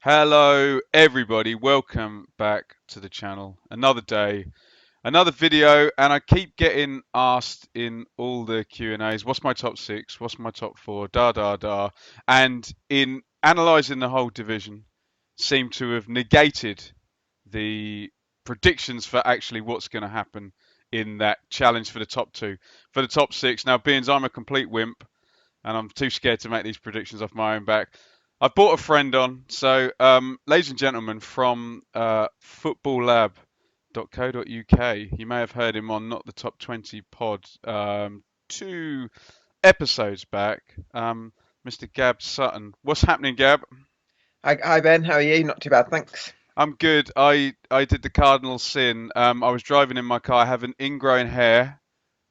Hello everybody, welcome back to the channel. Another day, another video, and I keep getting asked in all the Q&As, what's my top six, what's my top four, da da da. And in analysing the whole division, seem to have negated the predictions for actually what's going to happen in that challenge for the top two. For the top six, now being I'm a complete wimp, and I'm too scared to make these predictions off my own back. I've brought a friend on. So, ladies and gentlemen, from footballlab.co.uk, you may have heard him on Not the Top 20 pod 2 episodes back. Mr. Gab Sutton. What's happening, Gab? Hi Ben, how are you? Not too bad, thanks. I'm good. I did the cardinal sin. I was driving in my car, I have an ingrown hair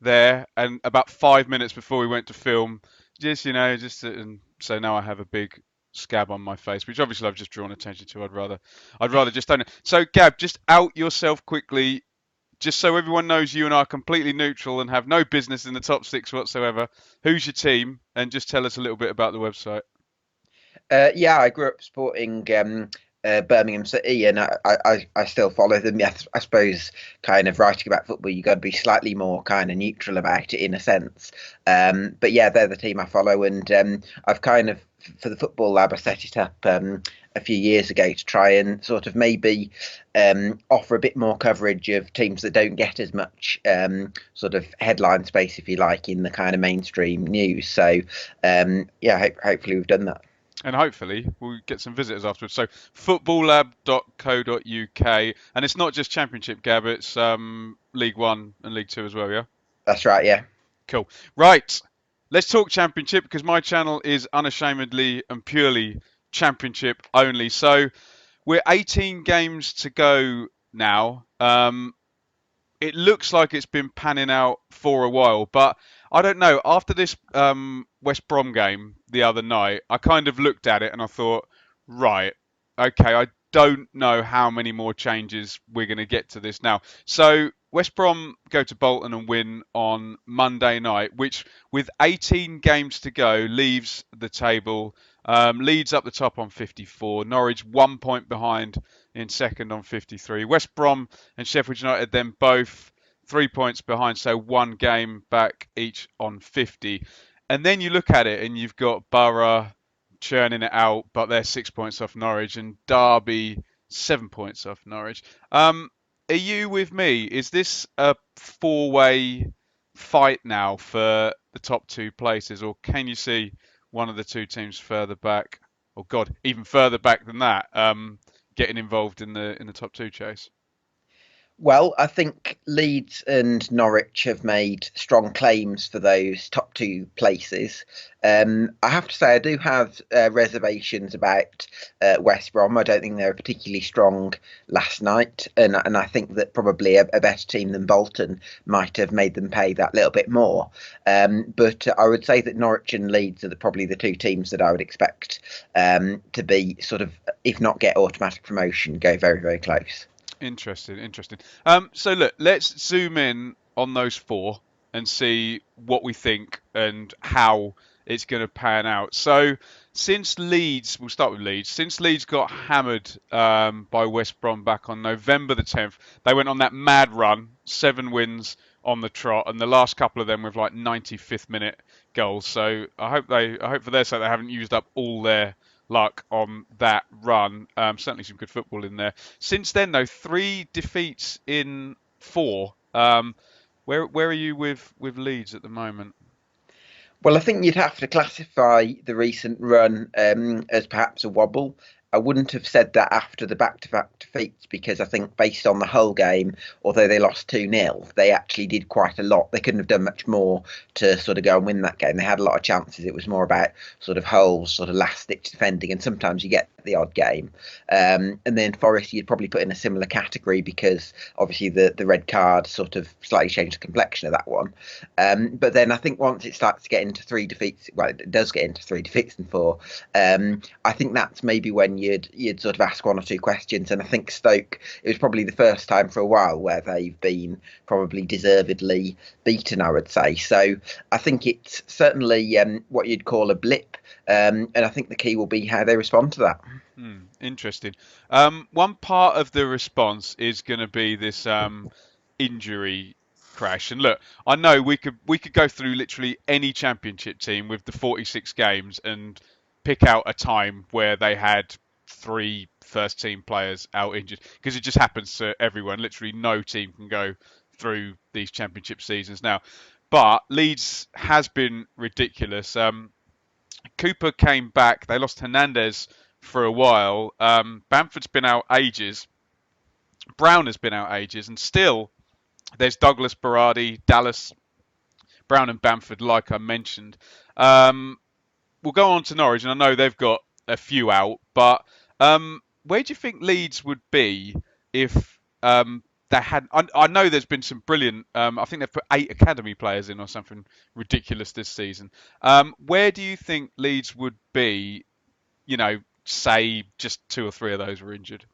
there, and about 5 minutes before we went to film, and so now I have a big scab on my face, which obviously I've just drawn attention to. I'd rather just don't. So, Gab, just out yourself quickly, just so everyone knows you and I are completely neutral and have no business in the top six whatsoever. Who's your team? And just tell us a little bit about the website. Yeah, I grew up supporting Birmingham City, and I still follow them. Yes, I suppose kind of writing about football, you got to be slightly more kind of neutral about it in a sense. But yeah, they're the team I follow, and I've kind of for the Football Lab, I set it up a few years ago to try and sort of maybe offer a bit more coverage of teams that don't get as much sort of headline space, if you like, in the kind of mainstream news. So yeah, hopefully we've done that. And hopefully we'll get some visitors afterwards. So footballlab.co.uk, and it's not just Championship, Gab. It's League One and League Two as well. Yeah, That's right, yeah. cool. Right, let's talk Championship because my channel is unashamedly and purely Championship only. So we're 18 games to go now. It looks like it's been panning out for a while, but I don't know. After this West Brom game the other night, I kind of looked at it and I thought, right, okay, I don't know how many more changes we're going to get to this now. So West Brom go to Bolton and win on Monday night, which with 18 games to go leaves the table. Leeds up the top on 54, Norwich 1 point behind in second on 53. West Brom and Sheffield United then both 3 points behind, so one game back each on 50. And then you look at it and you've got Borough churning it out, but they're 6 points off Norwich, and Derby 7 points off Norwich. Are you with me? Is this a four-way fight now for the top two places, or can you see one of the two teams further back, or God, even further back than that, getting involved in the top two chase? Well, I think Leeds and Norwich have made strong claims for those top two places. I have to say, I do have reservations about West Brom. I don't think they were particularly strong last night, and I think that probably a better team than Bolton might have made them pay that little bit more. But I would say that Norwich and Leeds are probably the two teams that I would expect to be sort of, if not get automatic promotion, go very, very close. Interesting, interesting. So look, let's zoom in on those four and see what we think and how it's going to pan out. So since Leeds, we'll start with Leeds. Since Leeds got hammered by West Brom back on November the 10th, they went on that mad run, 7 wins on the trot, and the last couple of them with like 95th minute goals. So I hope for their sake they haven't used up all their luck on that run. Certainly some good football in there. Since then, though, 3 defeats in 4. Where are you with Leeds at the moment? Well, I think you'd have to classify the recent run as perhaps a wobble. I wouldn't have said that after the back-to-back defeats because I think based on the whole game, although they lost 2-0, they actually did quite a lot. They couldn't have done much more to sort of go and win that game. They had a lot of chances. It was more about sort of holes, sort of last-ditch defending, and sometimes you get the odd game. And then Forest, you'd probably put in a similar category because obviously the red card sort of slightly changed the complexion of that one. But then I think once it starts to get into 3 defeats, well, it does get into 3 defeats and 4. I think that's maybe when you'd sort of ask one or two questions. And I think Stoke, it was probably the first time for a while where they've been probably deservedly beaten, I would say. So I think it's certainly what you'd call a blip. And I think the key will be how they respond to that. Interesting. One part of the response is going to be this injury crash. And look, I know we could go through literally any championship team with the 46 games and pick out a time where they had three first team players out injured because it just happens to everyone. Literally no team can go through these championship seasons now. But Leeds has been ridiculous. Cooper came back. They lost Hernandez for a while. Bamford's been out ages. Brown has been out ages, and still there's Douglas, Berardi, Dallas, Brown, and Bamford, like I mentioned. We'll go on to Norwich, and I know they've got a few out, but where do you think Leeds would be if they had? I know there's been some brilliant. I think they've put 8 academy players in or something ridiculous this season. Where do you think Leeds would be? Say just 2 or 3 of those were injured.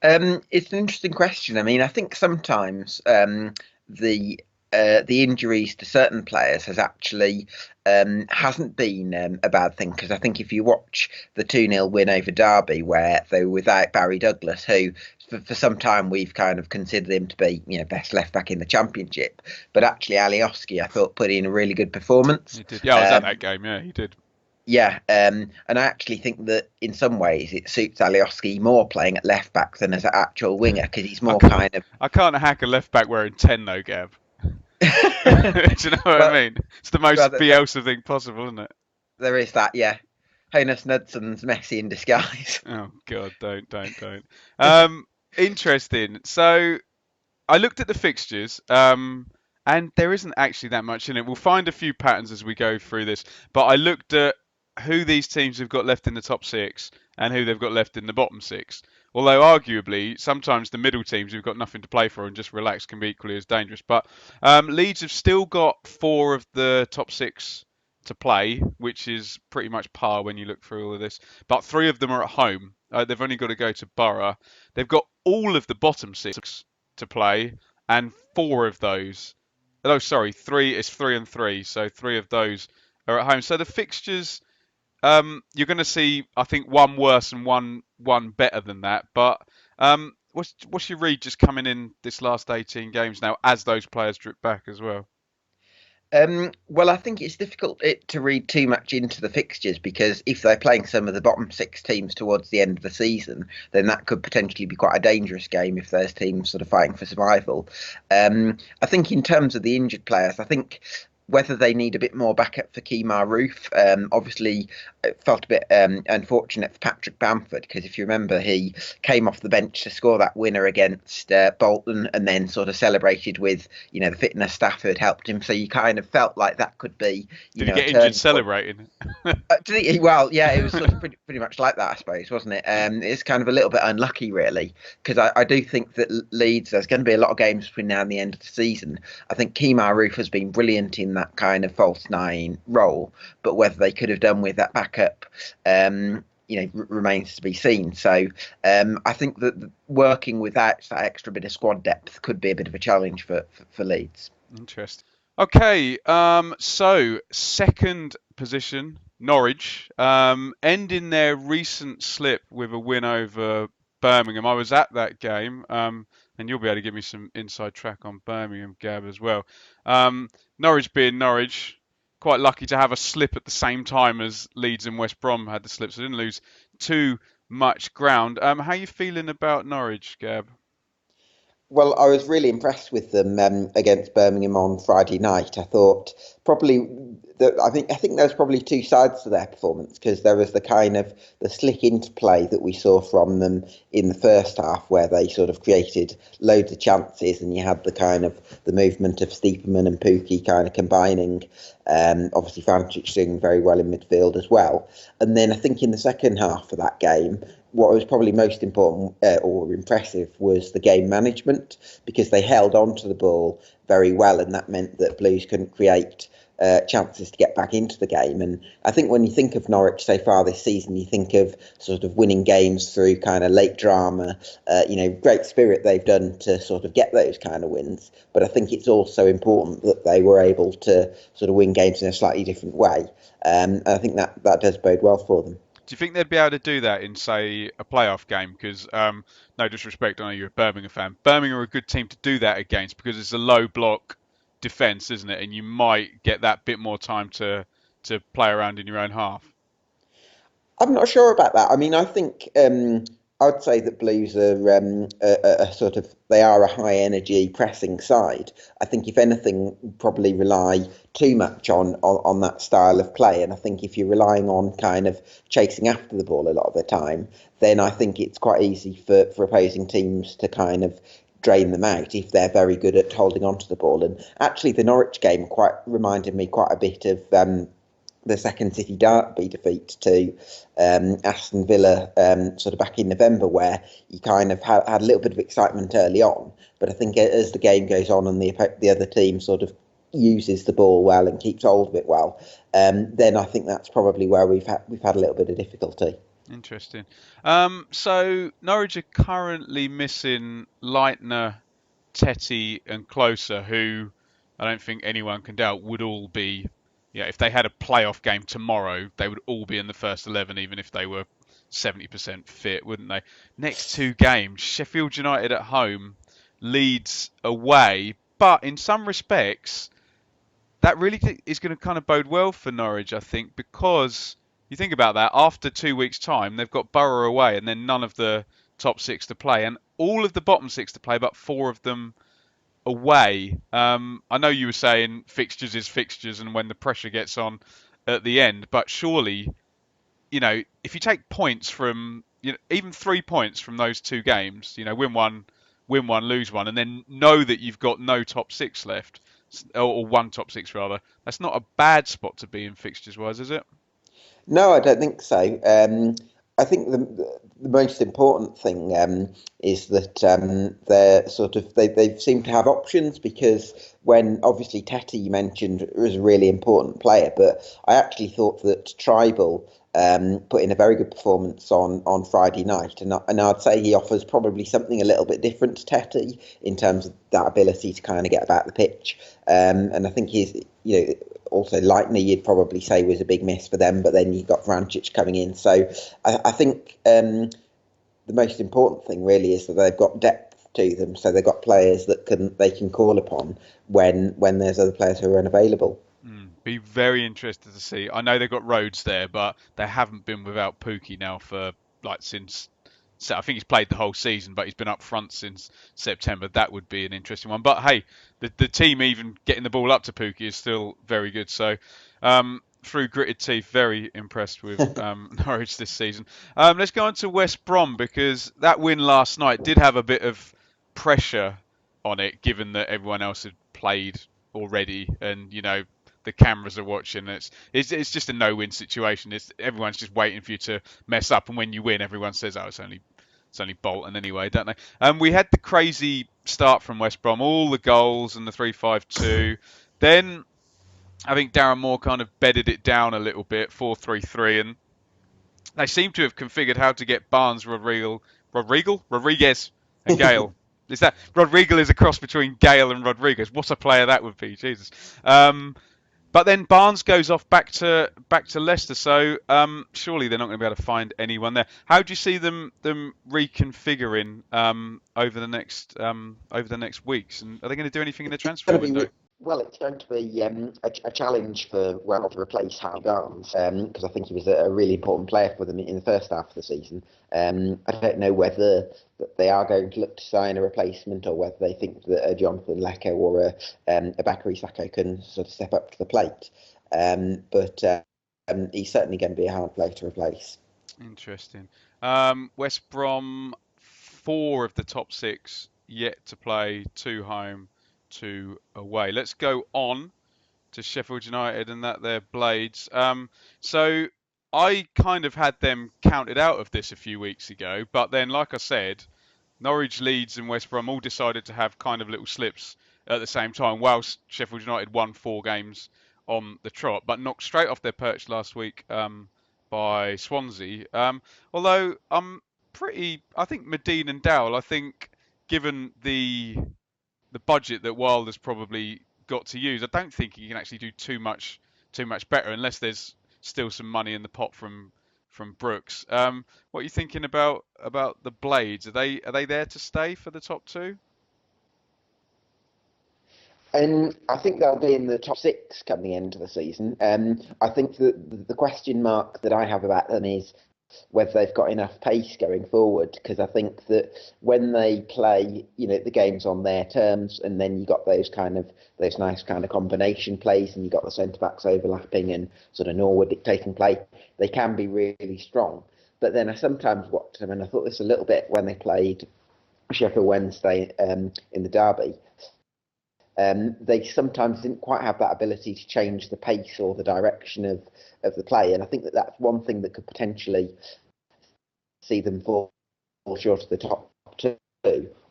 It's an interesting question. I mean, I think sometimes the the injuries to certain players has actually hasn't been a bad thing, because I think if you watch the 2-0 win over Derby, where they were without Barry Douglas, who for some time we've kind of considered him to be, best left back in the Championship, but actually Alioski, I thought, put in a really good performance. He did. Yeah, I was at that game. Yeah, he did. Yeah, and I actually think that in some ways it suits Alioski more playing at left back than as an actual winger, because he's more kind of. I can't hack a left back wearing 10 though, Gab. Do you know what I mean? It's the most Bielsa thing possible, isn't it? There is that, yeah. Jonas Knudson's Messi in disguise. Oh God, don't. Interesting. So I looked at the fixtures, and there isn't actually that much in it. We'll find a few patterns as we go through this, but I looked at who these teams have got left in the top 6 and who they've got left in the bottom 6. Although arguably, sometimes the middle teams who've got nothing to play for and just relax can be equally as dangerous. But Leeds have still got 4 of the top 6 to play, which is pretty much par when you look through all of this. But 3 of them are at home. They've only got to go to Borough. They've got all of the bottom 6 to play, and 4 of those. Oh, sorry, 3 is 3 and 3. So 3 of those are at home. So the fixtures. You're going to see, I think, one worse and one better than that. But what's your read just coming in this last 18 games now as those players drip back as well? Well, I think it's difficult to read too much into the fixtures, because if they're playing some of the bottom 6 teams towards the end of the season, then that could potentially be quite a dangerous game if there's teams sort of fighting for survival. I think in terms of the injured players, I think whether they need a bit more backup for Kemar Roof. Obviously, it felt a bit unfortunate for Patrick Bamford, because if you remember, he came off the bench to score that winner against Bolton, and then sort of celebrated with the fitness staff who had helped him. So you kind of felt like that could be. Did he get injured celebrating? Well, yeah, it was sort of pretty much like that, I suppose, wasn't it? It's kind of a little bit unlucky, really, because I do think that Leeds, there's going to be a lot of games between now and the end of the season. I think Kemar Roof has been brilliant in that kind of false 9 role, but whether they could have done with that backup remains to be seen. So I think that working without that extra bit of squad depth could be a bit of a challenge for Leeds. Interesting. Okay, so second position, Norwich, ending their recent slip with a win over Birmingham. I was at that game, and you'll be able to give me some inside track on Birmingham, Gab, as well. Norwich being Norwich, quite lucky to have a slip at the same time as Leeds and West Brom had the slip, so didn't lose too much ground. How are you feeling about Norwich, Gab? Well, I was really impressed with them against Birmingham on Friday night. I thought probably I think there's probably 2 sides to their performance, because there was the kind of the slick interplay that we saw from them in the first half, where they sort of created loads of chances, and you had the kind of the movement of Stiepermann and Pukki kind of combining. Obviously, Frančić doing very well in midfield as well. And then I think in the second half of that game, what was probably most important or impressive was the game management, because they held on to the ball very well, and that meant that Blues couldn't create chances to get back into the game. And I think when you think of Norwich so far this season, you think of sort of winning games through kind of late drama, great spirit they've done to sort of get those kind of wins. But I think it's also important that they were able to sort of win games in a slightly different way. And I think that does bode well for them. Do you think they'd be able to do that in, say, a playoff game? Because, no disrespect, I know you're a Birmingham fan. Birmingham are a good team to do that against because it's a low block defence, isn't it? And you might get that bit more time to play around in your own half. I'm not sure about that. I mean, I think I'd say that Blues are a sort of they are a high energy pressing side. I think if anything, probably rely too much on that style of play. And I think if you're relying on kind of chasing after the ball a lot of the time, then I think it's quite easy for opposing teams to kind of drain them out if they're very good at holding on to the ball. And actually, the Norwich game quite reminded me quite a bit of the second City derby defeat to Aston Villa sort of back in November, where you kind of had a little bit of excitement early on. But I think as the game goes on and the other team sort of uses the ball well and keeps hold of it well, then I think that's probably where we've had a little bit of difficulty. Interesting. So Norwich are currently missing Leitner, Tetty, and Closer, who I don't think anyone can doubt would all be. Yeah, if they had a playoff game tomorrow, they would all be in the first 11, even if they were 70% fit, wouldn't they? Next two games, Sheffield United at home, Leeds away. But in some respects, that really is going to kind of bode well for Norwich, I think, because you think about that, after 2 weeks' time, they've got Borough away and then none of the top six to play, and all of the bottom six to play, but four of them away. I know you were saying fixtures is fixtures and when the pressure gets on at the end, but surely, if you take points from, even 3 points from those two games, win one, lose one, and then know that you've got no top six left, or one top six rather. That's not a bad spot to be in fixtures wise, is it? No, I don't think so. I think the most important thing is that they seem to have options because when obviously Tete you mentioned was a really important player, but I actually thought that Tribal put in a very good performance on Friday night, and I'd say he offers probably something a little bit different to Tete in terms of that ability to kind of get about the pitch, and I think he's also Lightner you'd probably say was a big miss for them, but then you've got Vrancic coming in. So I think the most important thing really is that they've got depth to them. So they've got players that they can call upon when there's other players who are unavailable. Be very interested to see. I know they've got Rhodes there, but they haven't been without Pookie now for since. So I think he's played the whole season, but he's been up front since September. That would be an interesting one. But hey, the team even getting the ball up to Pookie is still very good. So through gritted teeth, very impressed with Norwich this season. Let's go on to West Brom because that win last night did have a bit of pressure on it, given that everyone else had played already, and the cameras are watching. It's just a no-win situation. Everyone's just waiting for you to mess up, and when you win, everyone says, "Oh, it's only Bolton anyway," don't they? We had the crazy start from West Brom, all the goals and the 3-5-2. Then I think Darren Moore kind of bedded it down a little bit, 4-3-3, and they seem to have configured how to get Barnes, Rodriguez, and Gale. Is that Rodriguez is a cross between Gale and Rodriguez? What a player that would be, Jesus. But then Barnes goes off back to Leicester, so surely they're not going to be able to find anyone there. How do you see them reconfiguring over the next weeks? And are they going to do anything in the transfer Going to window? be well, it's going to be a challenge for well to replace Harvey Barnes because I think he was a really important player for them in the first half of the season. I don't know whether they are going to look to sign a replacement or whether they think that a Jonathan Leko or a Bakary Sako can sort of step up to the plate. But he's certainly going to be a hard player to replace. Interesting. West Brom, four of the top six yet to play, two home, two away. Let's go on to Sheffield United and that their Blades. So I kind of had them counted out of this a few weeks ago, but then, like I said, Norwich, Leeds, and West Brom all decided to have kind of little slips at the same time, whilst Sheffield United won 4 games on the trot, but knocked straight off their perch last week by Swansea. Although I think Medine and Dowell, I think given the budget that Wilder's probably got to use, I don't think he can actually do too much better unless there's still some money in the pot from Brooks. What are you thinking about the Blades? Are they there to stay for the top two? And I think they'll be in the top six come the end of the season. I think that the question mark that I have about them is whether they've got enough pace going forward. Because I think that when they play, the games on their terms, and then you got those nice kind of combination plays, and you got the centre backs overlapping and sort of Norwood dictating play, they can be really strong. But then I sometimes watch them, and I thought this a little bit when they played Sheffield Wednesday in the derby. They sometimes didn't quite have that ability to change the pace or the direction of the play. And I think that that's one thing that could potentially see them fall short of the top two,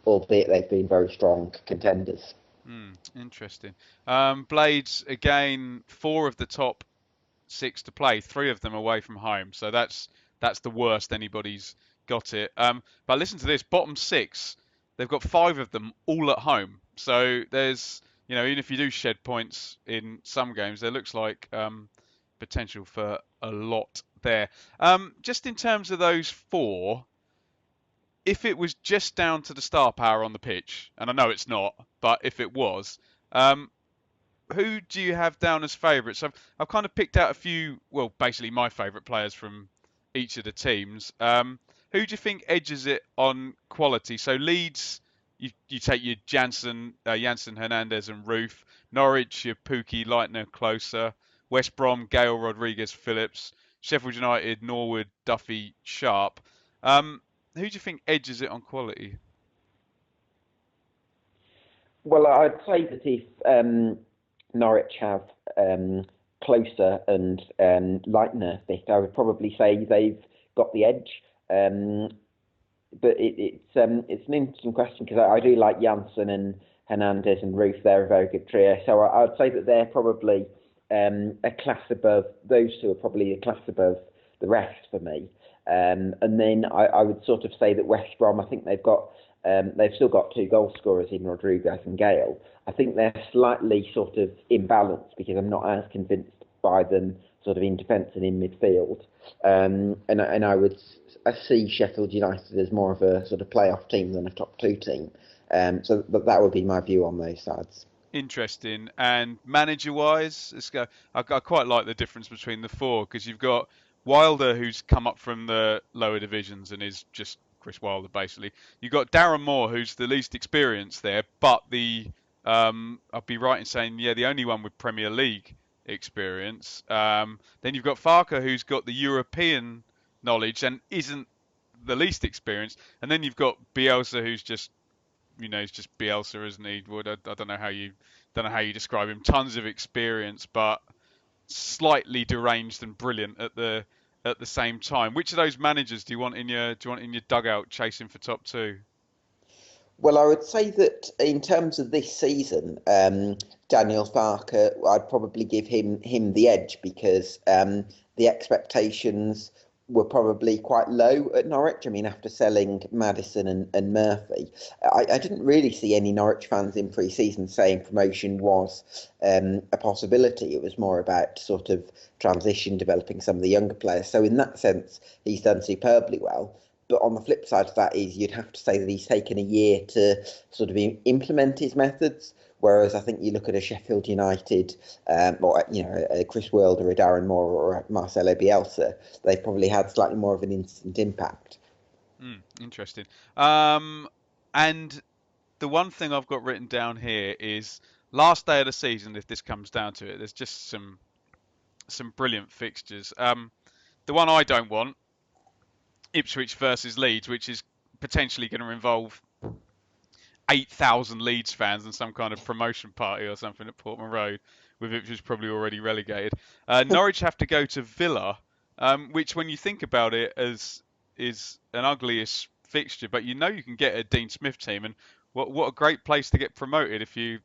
albeit they've been very strong contenders. Interesting. Blades again, four of the top six to play, three of them away from home. So that's the worst anybody's got it. But listen to this, bottom six, they've got five of them all at home. So there's, even if you do shed points in some games, there looks like potential for a lot there. Just in terms of those four, if it was just down to the star power on the pitch, and I know it's not, but if it was, who do you have down as favourites? I've kind of picked out a few, well, basically my favourite players from each of the teams. Who do you think edges it on quality? So Leeds, you take your Jansen, Hernandez, and Roof. Norwich, your Pookie, Leitner, Closer. West Brom, Gale, Rodriguez, Phillips. Sheffield United, Norwood, Duffy, Sharp. Who do you think edges it on quality? Well, I'd say that if Norwich have Closer and Leitner fit, I would probably say they've got the edge. But it's an interesting question because I do like Janssen and Hernandez and Roof. They're a very good trio. So I'd say that they're probably a class above. Those two are probably a class above the rest for me. And then I would sort of say that West Brom, I think they've still got two goal scorers in Rodriguez and Gale. I think they're slightly sort of imbalanced because I'm not as convinced by them sort of in defence and in midfield. And I see Sheffield United as more of a sort of playoff team than a top two team. But that would be my view on those sides. Interesting. And manager-wise, let's go. I quite like the difference between the four because you've got Wilder, who's come up from the lower divisions and is just Chris Wilder, basically. You've got Darren Moore, who's the least experienced there, but I'd be right in saying, yeah, the only one with Premier League experience. Then you've got Farker, who's got the European knowledge and isn't the least experienced. And then you've got Bielsa, who's just he's just Bielsa, isn't he? Wood. I don't know how you describe him. Tons of experience, but slightly deranged and brilliant at the same time. Which of those managers do you want in your dugout chasing for top two? Well, I would say that in terms of this season, Daniel Farker, I'd probably give him the edge because the expectations were probably quite low at Norwich. I mean, after selling Maddison and Murphy, I didn't really see any Norwich fans in pre-season saying promotion was a possibility. It was more about sort of transition, developing some of the younger players. So in that sense, he's done superbly well. But on the flip side of that is you'd have to say that he's taken a year to sort of implement his methods. Whereas I think you look at a Sheffield United, or a Chris Wilder, a Darren Moore, or a Marcelo Bielsa, they've probably had slightly more of an instant impact. Interesting. And the one thing I've got written down here is last day of the season. If this comes down to it, there's just some brilliant fixtures. The one I don't want, Ipswich versus Leeds, which is potentially going to involve 8,000 Leeds fans and some kind of promotion party or something at Portman Road, with Ipswich probably already relegated. Norwich have to go to Villa, which, when you think about it, is an ugliest fixture, but you can get a Dean Smith team, and what a great place to get promoted if you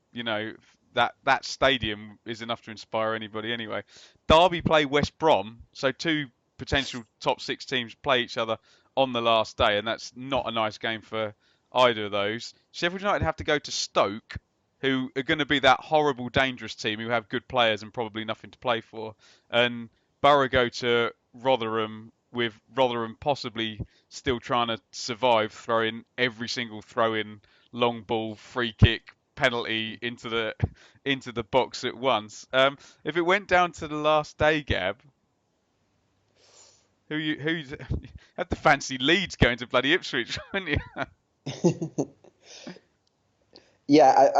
that stadium is enough to inspire anybody anyway. Derby play West Brom, so two potential top six teams play each other on the last day, and that's not a nice game for either of those. Sheffield United have to go to Stoke, who are going to be that horrible, dangerous team who have good players and probably nothing to play for. And Borough go to Rotherham, with Rotherham possibly still trying to survive, throwing every single throw-in, long ball, free kick, penalty into the box at once. If it went down to the last day, Gab, who had the fancy Leeds going to bloody Ipswich, wouldn't you? Yeah,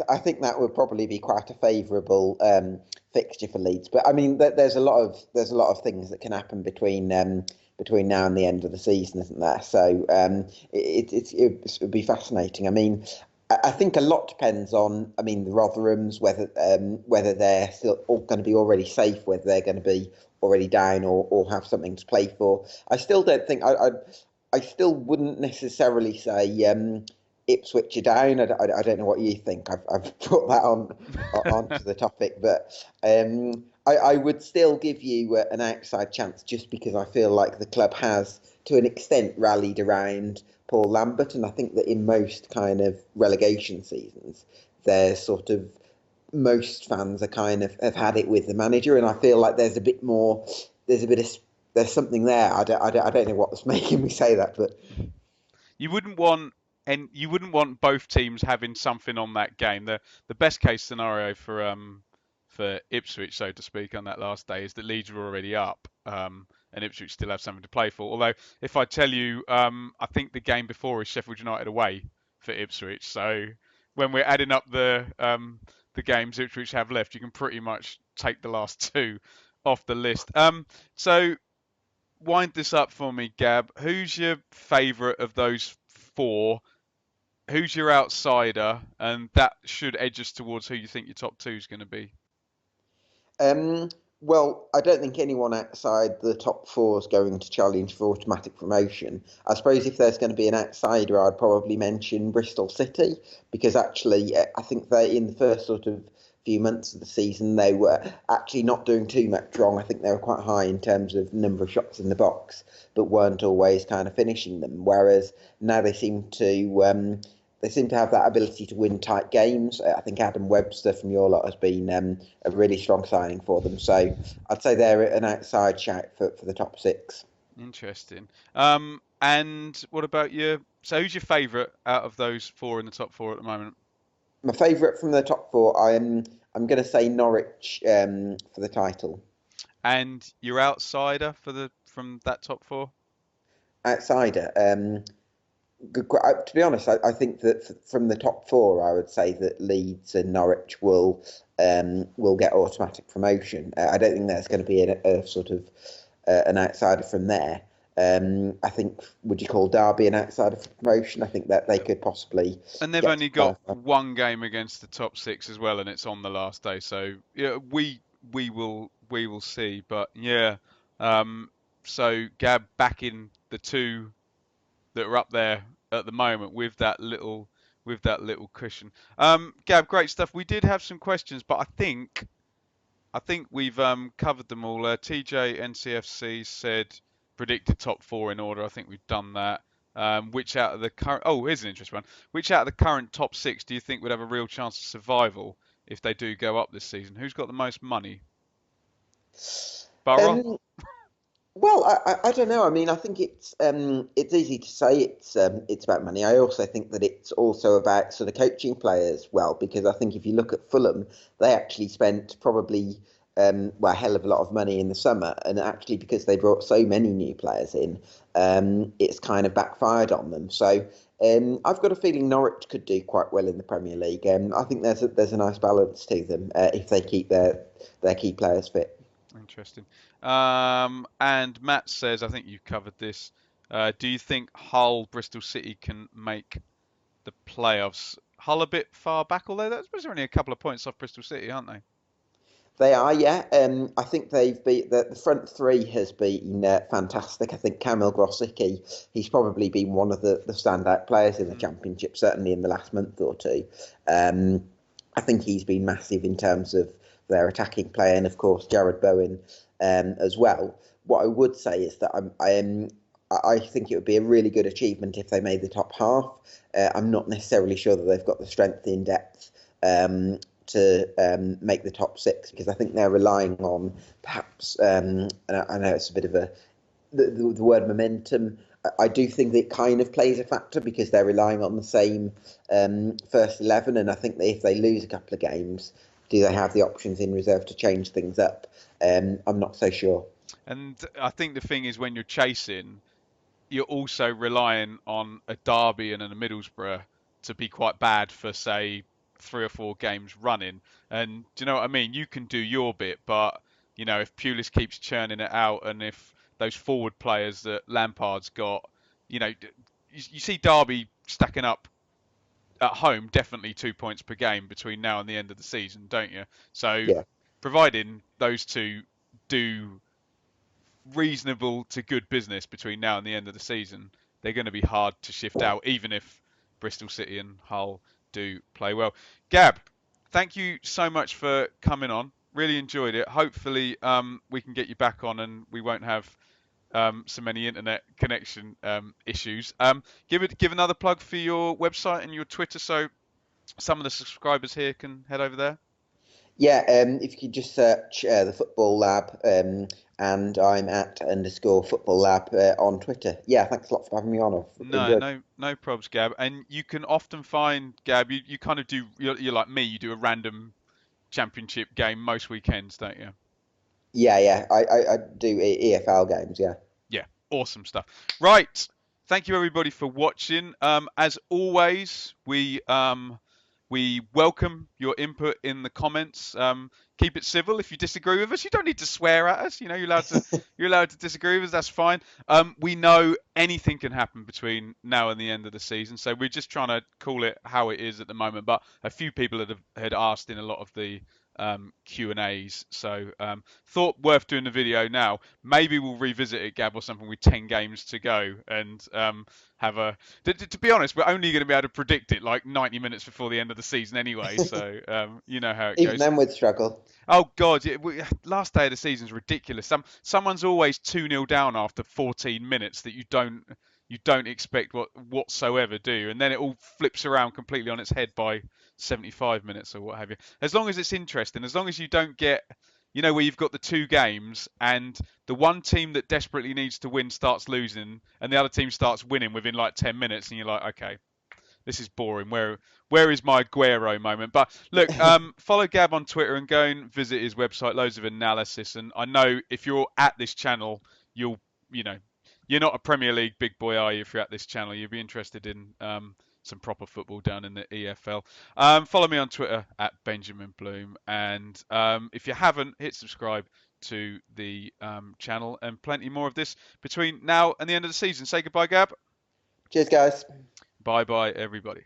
I think that would probably be quite a favourable fixture for Leeds. But I mean, there's a lot of things that can happen between now and the end of the season, isn't there? So it would be fascinating. I mean, I think a lot depends on, I mean, the Rotherhams, whether they're still going to be already safe, whether they're going to be already down or have something to play for. I still don't think I still wouldn't necessarily say. Ipswich are down. I don't know what you think. I've brought that onto the topic, but I would still give you an outside chance just because I feel like the club has, to an extent, rallied around Paul Lambert, and I think that in most kind of relegation seasons, there's sort of most fans are kind of have had it with the manager, and I feel like there's a bit more. There's something there. I don't know what's making me say that, but. You wouldn't want both teams having something on that game. The best case scenario for Ipswich, so to speak, on that last day is that Leeds are already up, and Ipswich still have something to play for. Although if I tell you, I think the game before is Sheffield United away for Ipswich. So when we're adding up the games Ipswich have left, you can pretty much take the last two off the list. So wind this up for me, Gab. Who's your favourite of those four? Who's your outsider? And that should edge us towards who you think your top two is going to be. Um, well, I don't think anyone outside the top four is going to challenge for automatic promotion. I suppose if there's going to be an outsider, I'd probably mention Bristol City because actually, I think they in the first sort of few months of the season they were actually not doing too much wrong. I think they were quite high in terms of number of shots in the box, but weren't always kind of finishing them. Whereas now they seem to have that ability to win tight games. I think Adam Webster from your lot has been a really strong signing for them. So I'd say they're an outside shout for the top six. Interesting. And what about you? So who's your favourite out of those four in the top four at the moment? My favourite from the top four, I'm going to say Norwich for the title. And your outsider from that top four? Outsider. To be honest, I think that from the top four, I would say that Leeds and Norwich will get automatic promotion. I don't think there's going to be a sort of an outsider from there. I think, would you call Derby an outsider for promotion? I think that they could possibly. And they've only got one game against the top six as well, and it's on the last day. So yeah, we will see. But yeah, so Gab back in the two that are up there at the moment with that little cushion. Gab, great stuff. We did have some questions, but I think we've covered them all. TJ NCFC said predicted top four in order. I think we've done that. Which out of the current? Oh, here's an interesting one. Which out of the current top six do you think would have a real chance of survival if they do go up this season? Who's got the most money? Borough. Well, I don't know. I mean, I think it's easy to say it's about money. I also think that it's also about sort of coaching players well, because I think if you look at Fulham, they actually spent probably a hell of a lot of money in the summer, and actually because they brought so many new players in, it's kind of backfired on them. So I've got a feeling Norwich could do quite well in the Premier League. I think there's a nice balance to them if they keep their key players fit. Interesting. And Matt says, I think you've covered this. Do you think Hull, Bristol City can make the playoffs? Hull a bit far back, although they're only a couple of points off Bristol City, aren't they? They are, yeah. I think the front three has been fantastic. I think Kamil Grosicki, he's probably been one of the standout players in the Championship, certainly in the last month or two. I think he's been massive in terms of their attacking play, and of course Jared Bowen as well. What I would say is that I think it would be a really good achievement if they made the top half. I'm not necessarily sure that they've got the strength in depth to make the top six, because I think they're relying on perhaps, and I know it's a bit of the word momentum. I do think that it kind of plays a factor because they're relying on the same first 11, and I think that if they lose a couple of games, do they have the options in reserve to change things up? I'm not so sure. And I think the thing is, when you're chasing, you're also relying on a Derby and a Middlesbrough to be quite bad for, say, 3 or 4 games running. And do you know what I mean? You can do your bit, but if Pulis keeps churning it out, and if those forward players that Lampard's got, you see Derby stacking up at home, definitely 2 points per game between now and the end of the season, don't you? So, Yeah. providing those two do reasonable to good business between now and the end of the season, they're going to be hard to shift out, even if Bristol City and Hull do play well. Gab, thank you so much for coming on. Really enjoyed it. Hopefully, we can get you back on and we won't have so many internet connection issues. Give another plug for your website and your Twitter, so some of the subscribers here can head over there. Yeah, if you could just search the Football Lab, and I'm at underscore Football Lab on Twitter. Yeah, thanks a lot for having me on. I've No, enjoyed. no probs, Gab. And you can often find, Gab, you kind of do, you're like me, you do a random championship game most weekends, don't you? Yeah, yeah, I do EFL games. Yeah. Yeah, awesome stuff. Right. Thank you everybody for watching. As always, we welcome your input in the comments. Keep it civil. If you disagree with us, you don't need to swear at us. You're allowed to disagree with us. That's fine. We know anything can happen between now and the end of the season, so we're just trying to call it how it is at the moment. But a few people had asked in a lot of the Q&As, so thought worth doing the video now. Maybe we'll revisit it, Gab, or something with 10 games to go, and have a. To be honest, we're only going to be able to predict it like 90 minutes before the end of the season anyway, so you know how it Even goes. then, we'd struggle. Oh God, last day of the season is ridiculous. Someone's always 2-0 down after 14 minutes that you don't expect whatsoever, do you? And then it all flips around completely on its head by 75 minutes or what have you. As long as it's interesting, as long as you don't get, where you've got the 2 games and the one team that desperately needs to win starts losing and the other team starts winning within like 10 minutes, and you're like, okay, this is boring. Where is my Aguero moment? But look, follow Gab on Twitter and go and visit his website. Loads of analysis, and I know if you're at this channel, you'll you know you're not a Premier League big boy, are you? If you're at this channel, you'll be interested in some proper football down in the EFL. Follow me on Twitter at Benjamin Bloom, and if you haven't, hit subscribe to the channel, and plenty more of this between now and the end of the season. Say goodbye, Gab. Cheers, guys. Bye bye, everybody.